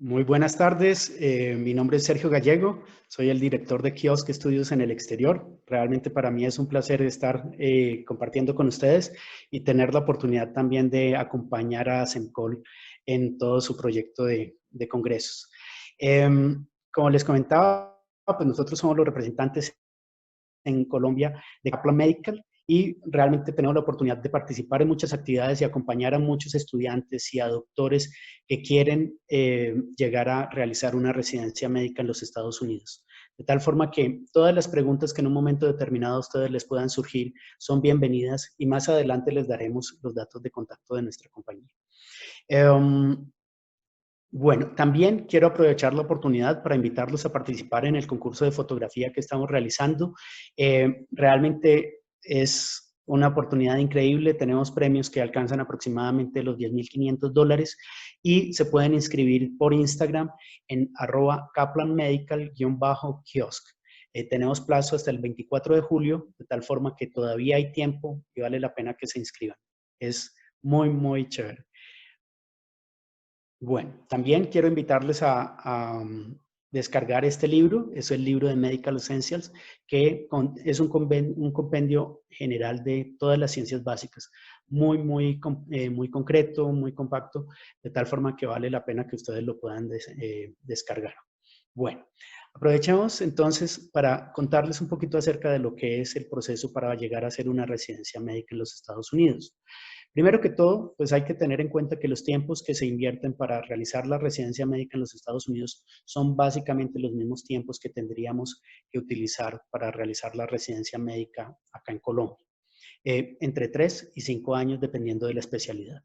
Muy buenas tardes, mi nombre es Sergio Gallego, soy el director de Kiosk Estudios en el Exterior. Realmente para mí es un placer estar compartiendo con ustedes y tener la oportunidad también de acompañar a SEMCOL en todo su proyecto de congresos. Como les comentaba, pues nosotros somos los representantes en Colombia de Kaplan Medical y realmente tenemos la oportunidad de participar en muchas actividades y acompañar a muchos estudiantes y a doctores que quieren llegar a realizar una residencia médica en los Estados Unidos. De tal forma que todas las preguntas que en un momento determinado a ustedes les puedan surgir son bienvenidas y más adelante les daremos los datos de contacto de nuestra compañía. Bueno, también quiero aprovechar la oportunidad para invitarlos a participar en el concurso de fotografía que estamos realizando. Realmente es una oportunidad increíble. Tenemos premios que alcanzan aproximadamente los $10,500 y se pueden inscribir por Instagram en @kaplanmedical_kiosk. Tenemos plazo hasta el 24 de julio, de tal forma que todavía hay tiempo y vale la pena que se inscriban. Es muy, muy chévere. Bueno, también quiero invitarles a descargar este libro, es el libro de Medical Essentials, que es un compendio general de todas las ciencias básicas, muy concreto, muy compacto, de tal forma que vale la pena que ustedes lo puedan descargar. Bueno, aprovechemos entonces para contarles un poquito acerca de lo que es el proceso para llegar a hacer una residencia médica en los Estados Unidos. Primero que todo, pues hay que tener en cuenta que los tiempos que se invierten para realizar la residencia médica en los Estados Unidos son básicamente los mismos tiempos que tendríamos que utilizar para realizar la residencia médica acá en Colombia, entre 3 y 5 años dependiendo de la especialidad.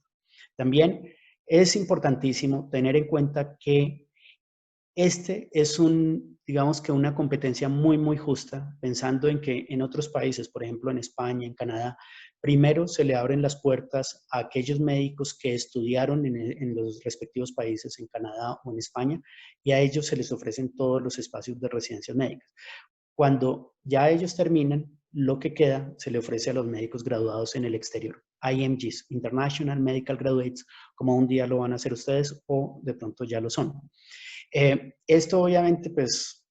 También es importantísimo tener en cuenta que este es digamos que una competencia muy justa, pensando en que en otros países, por ejemplo en España, en Canadá, primero se le abren las puertas a aquellos médicos que estudiaron en los respectivos países, en Canadá o en España, y a ellos se les ofrecen todos los espacios de residencias médicas. Cuando ya ellos terminan, lo que queda se le ofrece a los médicos graduados en el exterior, IMGs, International Medical Graduates, como un día lo van a hacer ustedes o de pronto ya lo son. Esto obviamente, pues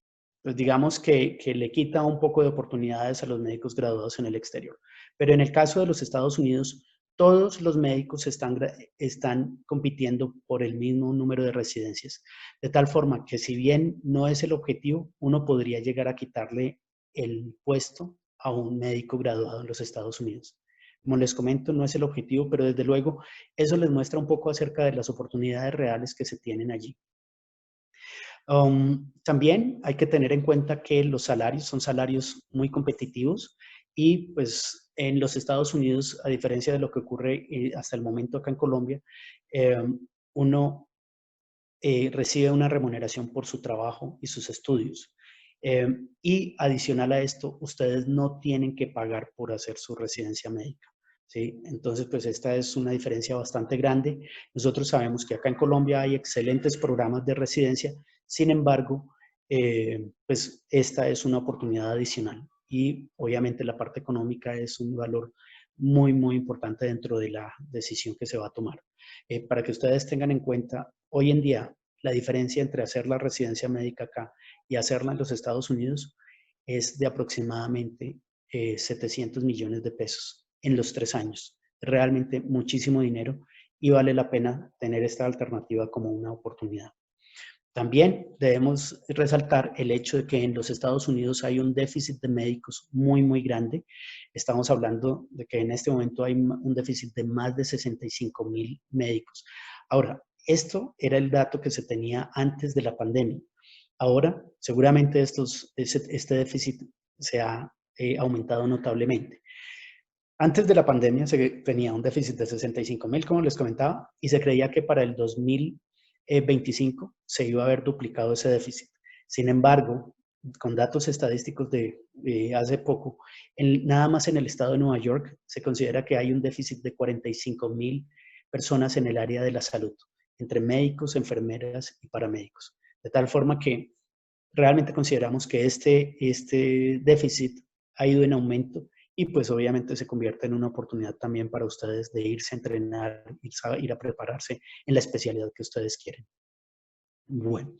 digamos que le quita un poco de oportunidades a los médicos graduados en el exterior. Pero en el caso de los Estados Unidos, todos los médicos están compitiendo por el mismo número de residencias. De tal forma que si bien no es el objetivo, uno podría llegar a quitarle el puesto a un médico graduado en los Estados Unidos. Como les comento, no es el objetivo, pero desde luego eso les muestra un poco acerca de las oportunidades reales que se tienen allí. También hay que tener en cuenta que los salarios son salarios muy competitivos y pues en los Estados Unidos, a diferencia de lo que ocurre hasta el momento acá en Colombia, uno recibe una remuneración por su trabajo y sus estudios. Y adicional a esto, ustedes no tienen que pagar por hacer su residencia médica. ¿Sí? Entonces, pues esta es una diferencia bastante grande. Nosotros sabemos que acá en Colombia hay excelentes programas de residencia, sin embargo, pues esta es una oportunidad adicional y obviamente la parte económica es un valor muy importante dentro de la decisión que se va a tomar. Para que ustedes tengan en cuenta, hoy en día la diferencia entre hacer la residencia médica acá y hacerla en los Estados Unidos es de aproximadamente 700 millones de pesos en los 3 años. Realmente muchísimo dinero y vale la pena tener esta alternativa como una oportunidad. También debemos resaltar el hecho de que en los Estados Unidos hay un déficit de médicos muy grande. Estamos hablando de que en este momento hay un déficit de más de 65,000 médicos. Ahora, esto era el dato que se tenía antes de la pandemia. Ahora, seguramente este déficit se ha aumentado notablemente. Antes de la pandemia se tenía un déficit de 65,000, como les comentaba, y se creía que para el 2025 se iba a haber duplicado ese déficit. Sin embargo, con datos estadísticos de hace poco, nada más en el estado de Nueva York se considera que hay un déficit de 45,000 personas en el área de la salud, entre médicos, enfermeras y paramédicos. De tal forma que realmente consideramos que este déficit ha ido en aumento y pues obviamente se convierte en una oportunidad también para ustedes de irse a entrenar, ir a prepararse en la especialidad que ustedes quieren. Bueno,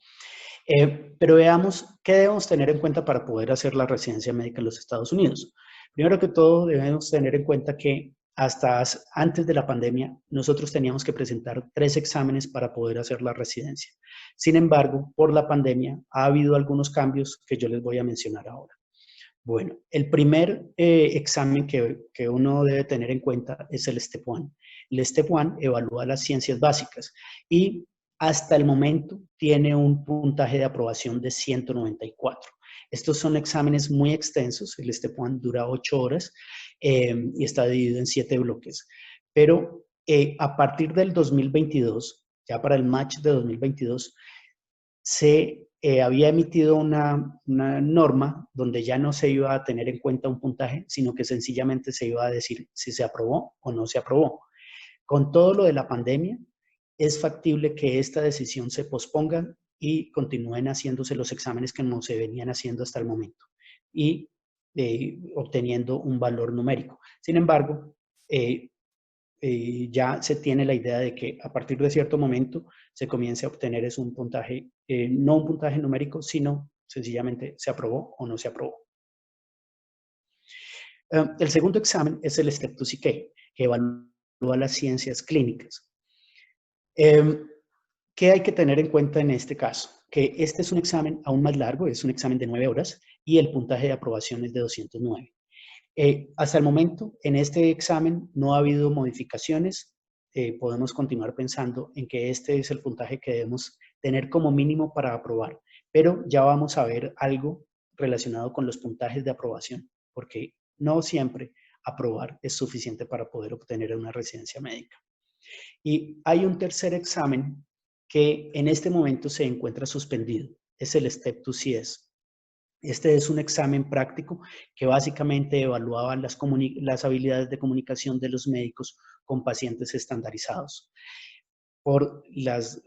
pero veamos qué debemos tener en cuenta para poder hacer la residencia médica en los Estados Unidos. Primero que todo, debemos tener en cuenta que antes de la pandemia, nosotros teníamos que presentar 3 exámenes para poder hacer la residencia. Sin embargo, por la pandemia ha habido algunos cambios que yo les voy a mencionar ahora. Bueno, el primer examen que uno debe tener en cuenta es el Step 1. El Step 1 evalúa las ciencias básicas y hasta el momento tiene un puntaje de aprobación de 194. Estos son exámenes muy extensos. El Step 1 dura 8 horas y está dividido en 7 bloques. Pero a partir del 2022, ya para el match de 2022, se había emitido una norma donde ya no se iba a tener en cuenta un puntaje, sino que sencillamente se iba a decir si se aprobó o no se aprobó. Con todo lo de la pandemia, es factible que esta decisión se posponga y continúen haciéndose los exámenes que no se venían haciendo hasta el momento y obteniendo un valor numérico. Sin embargo, ya se tiene la idea de que a partir de cierto momento se comience a obtener es un puntaje, no un puntaje numérico, sino sencillamente se aprobó o no se aprobó. El segundo examen es el Step-2CK, que evalúa las ciencias clínicas. ¿Qué hay que tener en cuenta en este caso? Que este es un examen aún más largo, es un examen de 9 horas y el puntaje de aprobación es de 209. Hasta el momento, en este examen no ha habido modificaciones. Podemos continuar pensando en que este es el puntaje que debemos tener como mínimo para aprobar, pero ya vamos a ver algo relacionado con los puntajes de aprobación, porque no siempre aprobar es suficiente para poder obtener una residencia médica. Y hay un tercer examen que en este momento se encuentra suspendido, es el Step-2CS. Este es un examen práctico que básicamente evaluaba las habilidades de comunicación de los médicos con pacientes estandarizados. Por las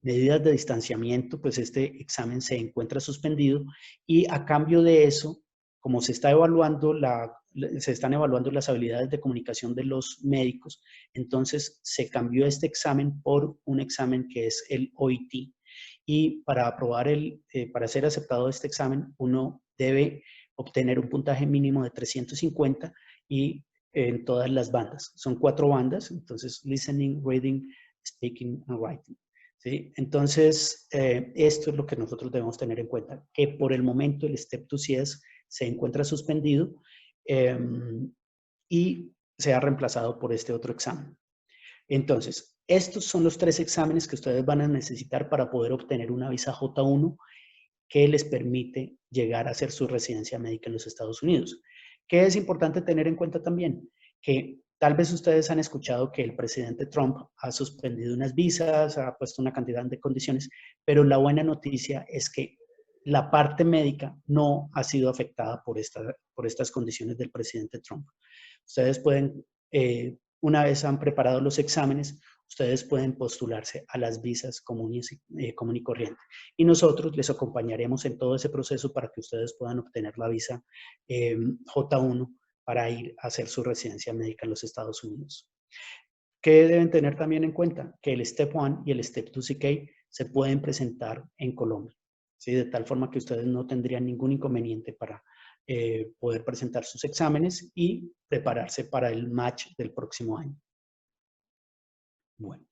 medidas de distanciamiento, pues este examen se encuentra suspendido y a cambio de eso, como se están evaluando las habilidades de comunicación de los médicos, entonces se cambió este examen por un examen que es el OIT. Y para para ser aceptado este examen, uno debe obtener un puntaje mínimo de 350 y en todas las bandas. Son 4 bandas, entonces listening, reading, speaking and writing. ¿Sí? Entonces, esto es lo que nosotros debemos tener en cuenta, que por el momento el Step-2CS se encuentra suspendido y se ha reemplazado por este otro examen. Entonces, estos son los 3 exámenes que ustedes van a necesitar para poder obtener una visa J1 que les permite llegar a hacer su residencia médica en los Estados Unidos. ¿Qué es importante tener en cuenta también? Que tal vez ustedes han escuchado que el presidente Trump ha suspendido unas visas, ha puesto una cantidad de condiciones, pero la buena noticia es que la parte médica no ha sido afectada por estas condiciones del presidente Trump. Ustedes pueden, una vez han preparado los exámenes, ustedes pueden postularse a las visas común y corriente. Y nosotros les acompañaremos en todo ese proceso para que ustedes puedan obtener la visa J1 para ir a hacer su residencia médica en los Estados Unidos. ¿Qué deben tener también en cuenta? Que el Step 1 y el Step 2CK se pueden presentar en Colombia, ¿sí? De tal forma que ustedes no tendrían ningún inconveniente para poder presentar sus exámenes y prepararse para el match del próximo año. Bueno,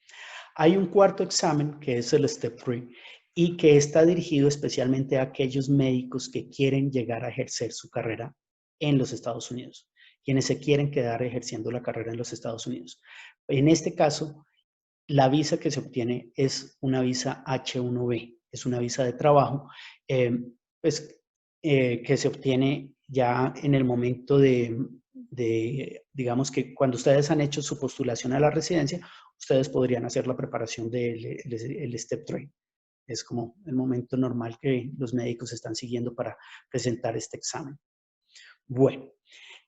hay un cuarto examen que es el Step 3 y que está dirigido especialmente a aquellos médicos que quieren llegar a ejercer su carrera en los Estados Unidos, quienes se quieren quedar ejerciendo la carrera en los Estados Unidos. En este caso, la visa que se obtiene es una visa H1B, es una visa de trabajo, que se obtiene ya en el momento digamos que cuando ustedes han hecho su postulación a la residencia, ustedes podrían hacer la preparación del Step 3. Es como el momento normal que los médicos están siguiendo para presentar este examen. Bueno,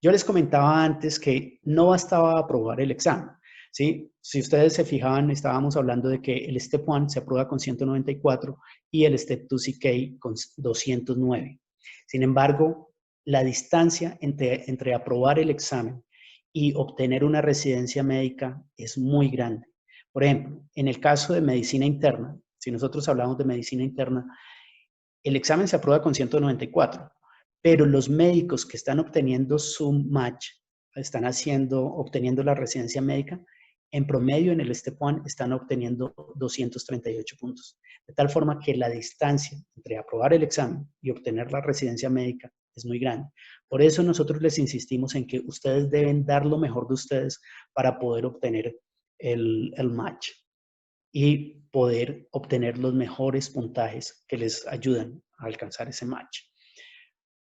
yo les comentaba antes que no bastaba aprobar el examen, ¿sí? Si ustedes se fijaban, estábamos hablando de que el Step 1 se aprueba con 194 y el Step 2CK con 209. Sin embargo, la distancia entre aprobar el examen y obtener una residencia médica es muy grande. Por ejemplo, en el caso de medicina interna, Si nosotros hablamos de medicina interna, el examen se aprueba con 194, pero los médicos que están obteniendo su match, están obteniendo la residencia médica, en promedio en el Step 1 están obteniendo 238 puntos. De tal forma que la distancia entre aprobar el examen y obtener la residencia médica es muy grande. Por eso nosotros les insistimos en que ustedes deben dar lo mejor de ustedes para poder obtener el match y poder obtener los mejores puntajes que les ayudan a alcanzar ese match.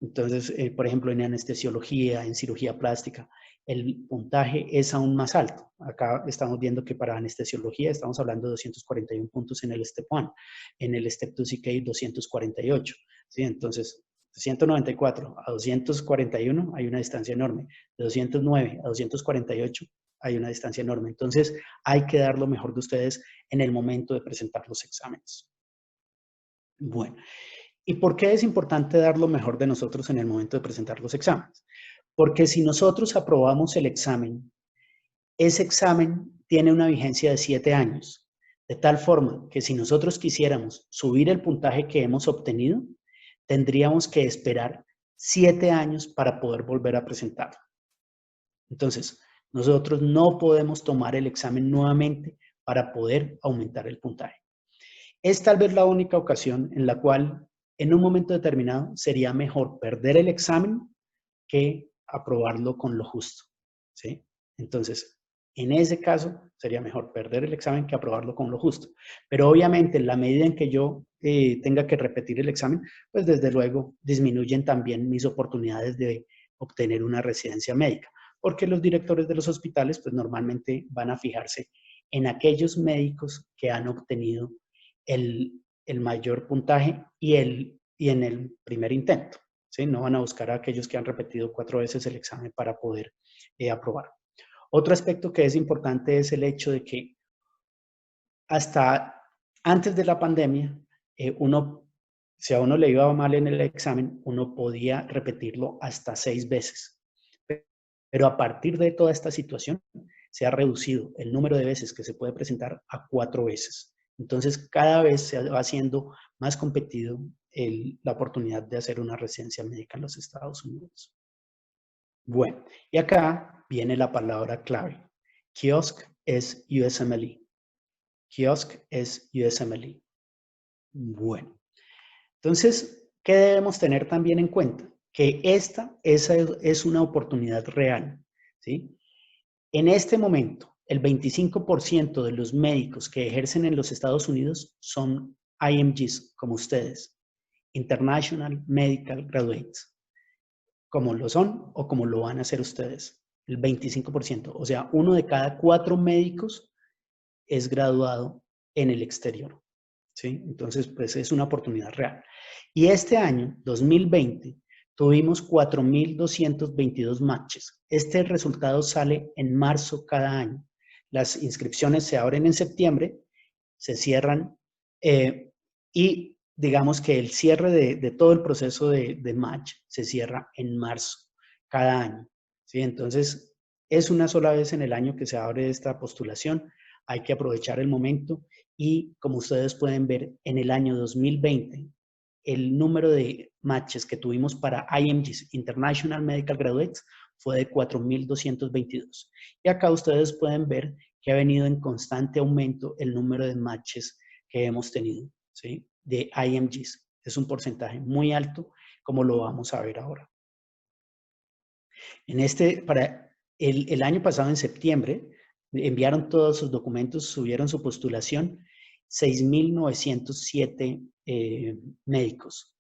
Entonces, por ejemplo, en anestesiología, en cirugía plástica, el puntaje es aún más alto. Acá estamos viendo que para anestesiología estamos hablando de 241 puntos en el Step 1, en el Step 2 CK 248. ¿Sí? Entonces, de 194 a 241 hay una distancia enorme. De 209 a 248 hay una distancia enorme. Entonces, hay que dar lo mejor de ustedes en el momento de presentar los exámenes. Bueno, ¿y por qué es importante dar lo mejor de nosotros en el momento de presentar los exámenes? Porque si nosotros aprobamos el examen, ese examen tiene una vigencia de 7 años, de tal forma que si nosotros quisiéramos subir el puntaje que hemos obtenido, tendríamos que esperar 7 años para poder volver a presentarlo. Entonces, nosotros no podemos tomar el examen nuevamente para poder aumentar el puntaje. Es tal vez la única ocasión en la cual en un momento determinado sería mejor perder el examen que aprobarlo con lo justo, ¿sí? Entonces, en ese caso sería mejor perder el examen que aprobarlo con lo justo. Pero obviamente en la medida en que yo tenga que repetir el examen, pues desde luego disminuyen también mis oportunidades de obtener una residencia médica, porque los directores de los hospitales pues normalmente van a fijarse en aquellos médicos que han obtenido el mayor puntaje y en el primer intento. ¿Sí? No van a buscar a aquellos que han repetido 4 veces el examen para poder aprobar. Otro aspecto que es importante es el hecho de que hasta antes de la pandemia, si a uno le iba mal en el examen, uno podía repetirlo hasta 6 veces. Pero a partir de toda esta situación, se ha reducido el número de veces que se puede presentar a 4 veces. Entonces, cada vez se va haciendo más competido la oportunidad de hacer una residencia médica en los Estados Unidos. Bueno, y acá viene la palabra clave. Kiosk es USMLE. Kiosk es USMLE. Bueno, entonces, ¿qué debemos tener también en cuenta? Que esa es una oportunidad real, ¿sí? En este momento, el 25% de los médicos que ejercen en los Estados Unidos son IMGs, como ustedes, International Medical Graduates, como lo son o como lo van a hacer ustedes, el 25%. O sea, 1 de cada 4 médicos es graduado en el exterior, ¿sí? Entonces, pues es una oportunidad real. Y este año, 2020, tuvimos 4,222 matches. Este resultado sale en marzo cada año. Las inscripciones se abren en septiembre, se cierran y digamos que el cierre de todo el proceso de match se cierra en marzo cada año, ¿sí? Entonces, es una sola vez en el año que se abre esta postulación. Hay que aprovechar el momento y como ustedes pueden ver, en el año 2020, el número de matches que tuvimos para IMGs, International Medical Graduates, fue de 4,222. Y acá ustedes pueden ver que ha venido en constante aumento el número de matches que hemos tenido, ¿sí? De IMGs. Es un porcentaje muy alto, como lo vamos a ver ahora. Para el año pasado, en septiembre, enviaron todos sus documentos, subieron su postulación, 6,907 médicos.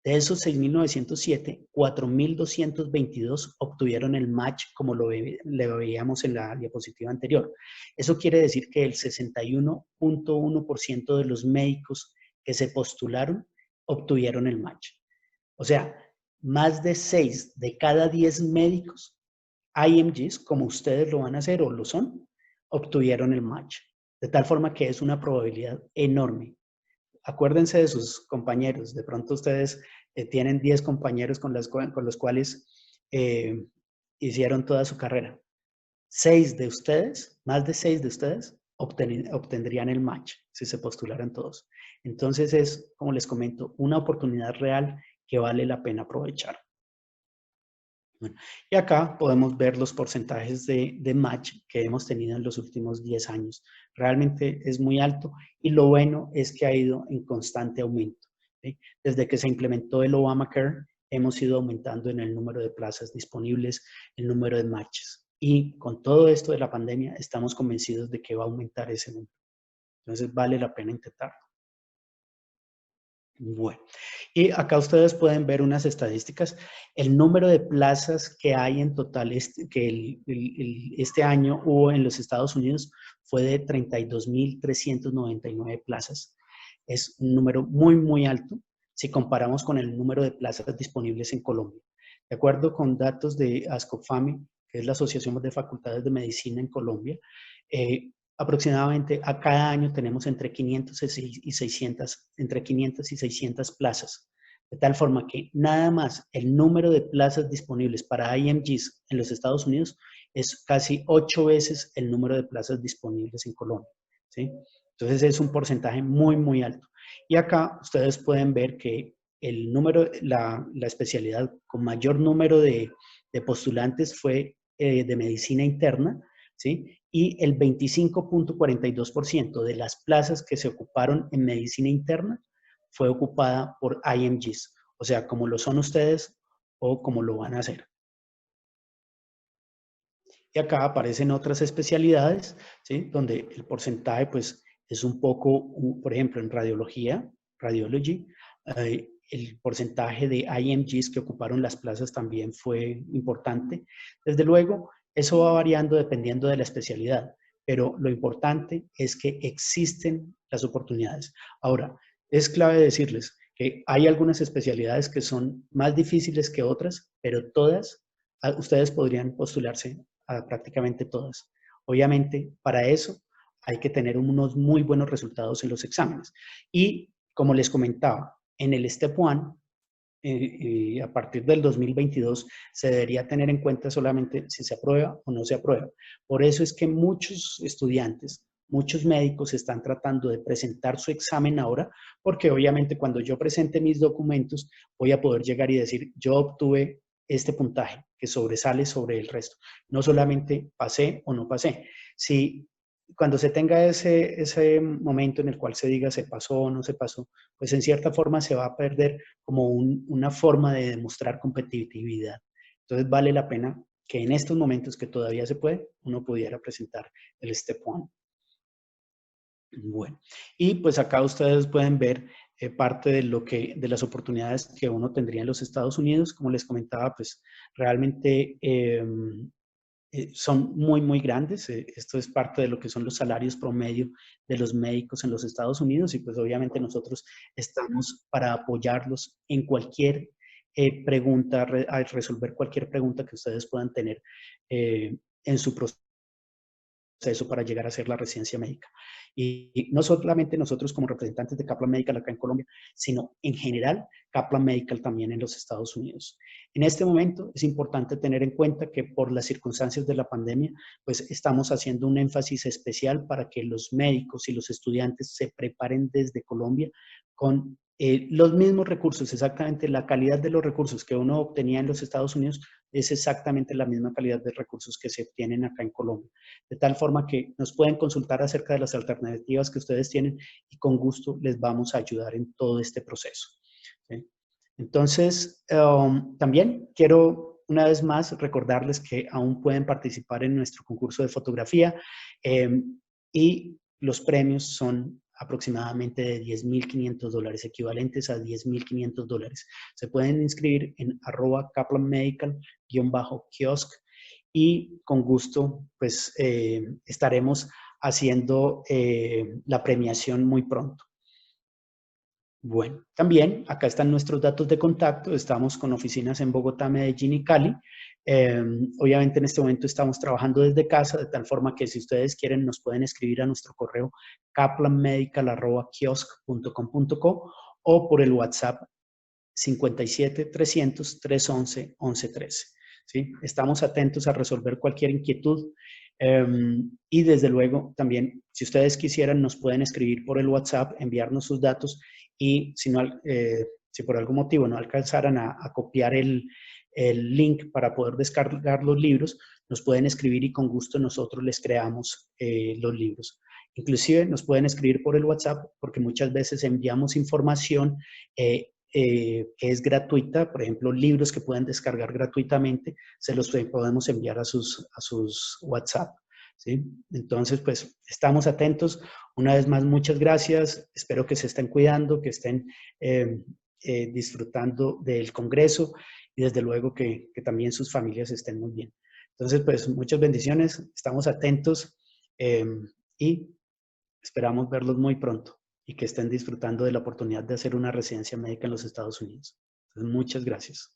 De esos 6,907, 4,222 obtuvieron el match como le veíamos en la diapositiva anterior. Eso quiere decir que el 61.1% de los médicos que se postularon obtuvieron el match. O sea, más de 6 de cada 10 médicos IMGs, como ustedes lo van a hacer o lo son, obtuvieron el match. De tal forma que es una probabilidad enorme. Acuérdense de sus compañeros. De pronto ustedes tienen 10 compañeros con los cuales hicieron toda su carrera. 6 de ustedes, más de 6 de ustedes, obtendrían el match si se postularan todos. Entonces es, como les comento, una oportunidad real que vale la pena aprovechar. Bueno, y acá podemos ver los porcentajes de match que hemos tenido en los últimos 10 años. Realmente es muy alto y lo bueno es que ha ido en constante aumento, ¿sí? Desde que se implementó el Obamacare, hemos ido aumentando en el número de plazas disponibles, el número de matches. Y con todo esto de la pandemia, estamos convencidos de que va a aumentar ese número. Entonces vale la pena intentarlo. Bueno, y acá ustedes pueden ver unas estadísticas. El número de plazas que hay en total, este año hubo en los Estados Unidos fue de 32.399 plazas. Es un número muy, muy alto si comparamos con el número de plazas disponibles en Colombia. De acuerdo con datos de ASCOFAMI, que es la Asociación de Facultades de Medicina en Colombia, aproximadamente a cada año tenemos entre 500 y 600 plazas, de tal forma que nada más el número de plazas disponibles para IMGs en los Estados Unidos es casi 8 veces el número de plazas disponibles en Colombia, ¿sí? Entonces es un porcentaje muy, muy alto. Y acá ustedes pueden ver que el número, la especialidad con mayor número de postulantes fue de medicina interna, ¿sí? Y el 25.42% de las plazas que se ocuparon en medicina interna fue ocupada por IMGs, o sea, como lo son ustedes o como lo van a hacer. Y acá aparecen otras especialidades, ¿sí? Donde el porcentaje, pues, es un poco, por ejemplo, en radiología, radiology, el porcentaje de IMGs que ocuparon las plazas también fue importante. Desde luego, eso va variando dependiendo de la especialidad, pero lo importante es que existen las oportunidades. Ahora, es clave decirles que hay algunas especialidades que son más difíciles que otras, pero todas, ustedes podrían postularse a prácticamente todas. Obviamente, para eso hay que tener unos muy buenos resultados en los exámenes. Y como les comentaba, en el Step 1, a partir del 2022, se debería tener en cuenta solamente si se aprueba o no se aprueba. Por eso es que muchos estudiantes, muchos médicos están tratando de presentar su examen ahora, porque obviamente cuando yo presente mis documentos, voy a poder llegar y decir, yo obtuve este puntaje que sobresale sobre el resto. No solamente pasé o no pasé. Si cuando se tenga ese momento en el cual se diga se pasó o no se pasó, pues en cierta forma se va a perder como una forma de demostrar competitividad. Entonces vale la pena que en estos momentos que todavía se puede, uno pudiera presentar el Step 1. Bueno, y pues acá ustedes pueden ver parte de las oportunidades que uno tendría en los Estados Unidos. Como les comentaba, pues realmente son muy, muy grandes. Esto es parte de lo que son los salarios promedio de los médicos en los Estados Unidos y pues obviamente nosotros estamos para apoyarlos en cualquier pregunta, a resolver cualquier pregunta que ustedes puedan tener en su proceso para llegar a ser la residencia médica. Y no solamente nosotros como representantes de Kaplan Medical acá en Colombia, sino en general Kaplan Medical también en los Estados Unidos. En este momento es importante tener en cuenta que por las circunstancias de la pandemia, pues estamos haciendo un énfasis especial para que los médicos y los estudiantes se preparen desde Colombia con los mismos recursos, exactamente la calidad de los recursos que uno obtenía en los Estados Unidos es exactamente la misma calidad de recursos que se obtienen acá en Colombia. De tal forma que nos pueden consultar acerca de las alternativas que ustedes tienen y con gusto les vamos a ayudar en todo este proceso. ¿Sí? Entonces, también quiero una vez más recordarles que aún pueden participar en nuestro concurso de fotografía y los premios son aproximadamente de $10,500, equivalentes a $10,500. Se pueden inscribir en @kaplanmedical_kiosk y con gusto pues estaremos haciendo la premiación muy pronto. Bueno, también acá están nuestros datos de contacto. Estamos con oficinas en Bogotá, Medellín y Cali. Obviamente en este momento estamos trabajando desde casa, de tal forma que si ustedes quieren nos pueden escribir a nuestro correo kaplanmedical@kiosk.com.co o por el WhatsApp 57 300 311 1113. ¿Sí? Estamos atentos a resolver cualquier inquietud Y desde luego también, si ustedes quisieran, nos pueden escribir por el WhatsApp, enviarnos sus datos y si, no, si por algún motivo no alcanzaran a copiar el link para poder descargar los libros, nos pueden escribir y con gusto nosotros les creamos los libros. Inclusive nos pueden escribir por el WhatsApp porque muchas veces enviamos información que es gratuita, por ejemplo, libros que pueden descargar gratuitamente, se los podemos enviar a sus WhatsApp. ¿Sí? Entonces, pues estamos atentos. Una vez más, muchas gracias. Espero que se estén cuidando, que estén disfrutando del Congreso y desde luego que también sus familias estén muy bien. Entonces, pues muchas bendiciones. Estamos atentos y esperamos verlos muy pronto y que estén disfrutando de la oportunidad de hacer una residencia médica en los Estados Unidos. Entonces, muchas gracias.